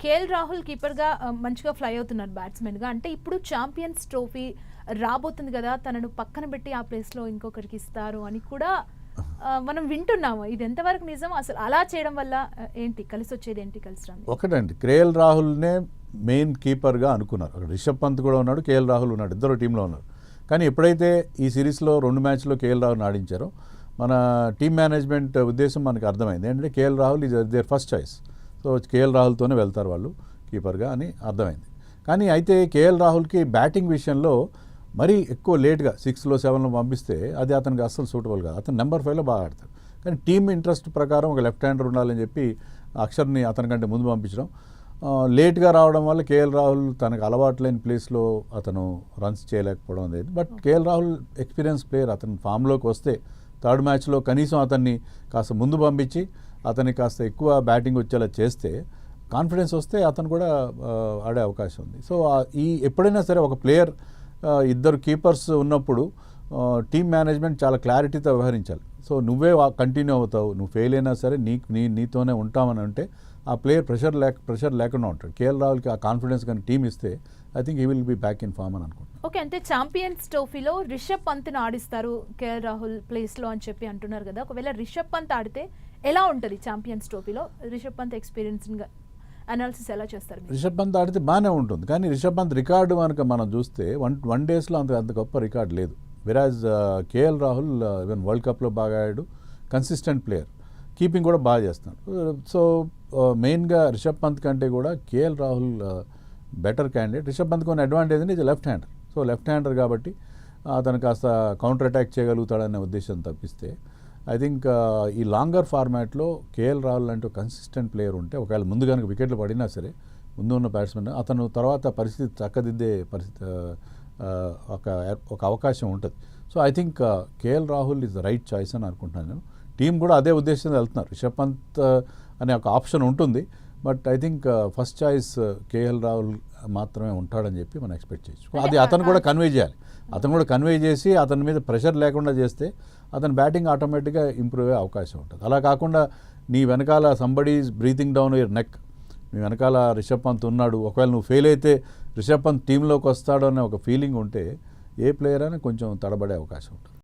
KL Rahul కీపర్‌గా మంచిగా fly అవుతున్నారు బ్యాట్స్‌మెన్‌గా. అంటే ఇప్పుడు ఛాంపియన్స్ ట్రోఫీ రాబోతుంది గదా! తనను పక్కన బెట్టి ఆ ప్లేస్‌లో ఇంకొకరికి ఇస్తారు అని కూడా మనం వింటున్నాము. ఇది ఎంతవరకు నిజం? అసలు అలా చేయడం వల్ల ఏంటి కలిసొచ్చేదేంటి? కలిసి రానిది? ఒకటండి, కేఎల్ రాహుల్నే మెయిన్ కీపర్గా అనుకున్నారు. అక్కడ రిషబ్ పంత్ కూడా ఉన్నాడు, కేఎల్ రాహుల్ ఉన్నాడు, ఇద్దరు టీంలో ఉన్నారు. కానీ ఎప్పుడైతే ఈ సిరీస్లో 2 మ్యాచ్లో కేఎల్ రాహుల్ ఆడించారో మన టీమ్ మేనేజ్మెంట్ ఉద్దేశం మనకు అర్థమైంది. ఏంటంటే KL Rahul is there first choice. So KL రాహుల్తోనే వెళ్తారు వాళ్ళు కీపర్గా అని అర్థమైంది. కానీ అయితే కేఎల్ రాహుల్కి బ్యాటింగ్ విషయంలో మరీ ఎక్కువ లేట్గా 6లో 7లో పంపిస్తే అది అతనికి అస్సలు సూటబుల్ కాదు. అతను నెంబర్ 5లో బాగా ఆడతాడు. కానీ టీమ్ ఇంట్రెస్ట్ ప్రకారం ఒక లెఫ్ట్ హ్యాండర్ ఉండాలని చెప్పి అక్షర్ని అతనికంటే ముందు పంపించడం, లేట్గా రావడం వల్ల కేఎల్ రాహుల్ తనకు అలవాటు లేని ప్లేస్లో అతను రన్స్ చేయలేకపోవడం అనేది. But KL Rahul experience player. అతను ఫామ్లోకి వస్తే థర్డ్ మ్యాచ్లో కనీసం అతన్ని కాస్త ముందు పంపించి అతనికి కాస్త ఎక్కువ బ్యాటింగ్ వచ్చేలా చేస్తే కాన్ఫిడెన్స్ వస్తే అతను కూడా ఆడే అవకాశం ఉంది. సో ఎప్పుడైనా సరే ఒక ప్లేయర్ ఇద్దరు కీపర్స్ ఉన్నప్పుడు టీమ్ మేనేజ్మెంట్ చాలా క్లారిటీతో వ్యవహరించాలి. సో నువ్వే కంటిన్యూ అవుతావు, నువ్వు ఫెయిల్ అయినా సరే నీతోనే ఉంటామని అంటే ఆ ప్లేయర్ ప్రెషర్ లేకుండా ఉంటాడు. కేఎల్ రాహుల్కి ఆ కాన్ఫిడెన్స్ కానీ టీమ్ ఇస్తే I think he will be back in form అని అనుకుంటున్నాను. ఓకే, అంటే ఛాంపియన్స్ ట్రోఫీలో రిషబ్ పంత్ని ఆడిస్తారు కేఎల్ రాహుల్ ప్లేస్లో అని చెప్పి అంటున్నారు కదా. ఒకవేళ రిషబ్ పంత్ ఆడితే ఎలా ఉంటుంది ఛాంపియన్స్ ట్రోఫీలో? రిషబ్ పంత్ ఎక్స్పీరియన్స్గా అనాలిసిస్ ఎలా చేస్తారు? రిషబ్ పంత్ ఆడితే బాగానే ఉంటుంది. కానీ రిషబ్ పంత్ రికార్డు కనుక మనం చూస్తే వన్ డేస్లో అంత గొప్ప రికార్డు లేదు. Viraj KL Rahul even world కప్లో బాగా ఆడాడు, కన్సిస్టెంట్ ప్లేయర్, కీపింగ్ కూడా బాగా చేస్తున్నాడు. సో మెయిన్గా రిషబ్ పంత్ కంటే కూడా KL Rahul better candidate. Rishabh Pant కొన్ని అడ్వాంటేజ్ అనేది left hander. So left hander కాబట్టి అతను కాస్త కౌంటర్ అటాక్ చేయగలుగుతాడనే ఉద్దేశం తప్పిస్తే ఐ థింక్ ఈ లాంగర్ ఫార్మాట్లో కేఎల్ రాహుల్ అంటే కన్సిస్టెంట్ ప్లేయర్ ఉంటే ఒకవేళ ముందు కనుక వికెట్లు పడినా సరే ముందు ఉన్న బ్యాట్స్మెన్ అతను తర్వాత పరిస్థితి చక్కదిద్దే పరిస్థితి ఒక అవకాశం ఉంటుంది. So I think KL Rahul is the right choice అని అనుకుంటున్నాను నేను. టీం కూడా అదే ఉద్దేశంతో వెళ్తున్నారు. రిషబ్ పంత్ అనే ఒక ఆప్షన్ ఉంటుంది. But I think first choice KL Rahul మాత్రమే ఉంటాడని చెప్పి మనం ఎక్స్పెక్ట్ చేయొచ్చు. అది అతను కూడా కన్వే చేయాలి. అతను కూడా కన్వే చేసి అతని మీద ప్రెషర్ లేకుండా చేస్తే అతని బ్యాటింగ్ ఆటోమేటిక్గా ఇంప్రూవ్ అయ్యే అవకాశం ఉంటుంది. అలా కాకుండా నీ వెనకాల somebody is breathing down your neck, నీ వెనకాల రిషబ్ పంత్ ఉన్నాడు, ఒకవేళ నువ్వు ఫెయిల్ అయితే రిషబ్ పంత్ టీంలోకి వస్తాడు అనే ఒక ఫీలింగ్ ఉంటే ఏ ప్లేయర్ అయినా కొంచెం తడబడే అవకాశం ఉంటుంది.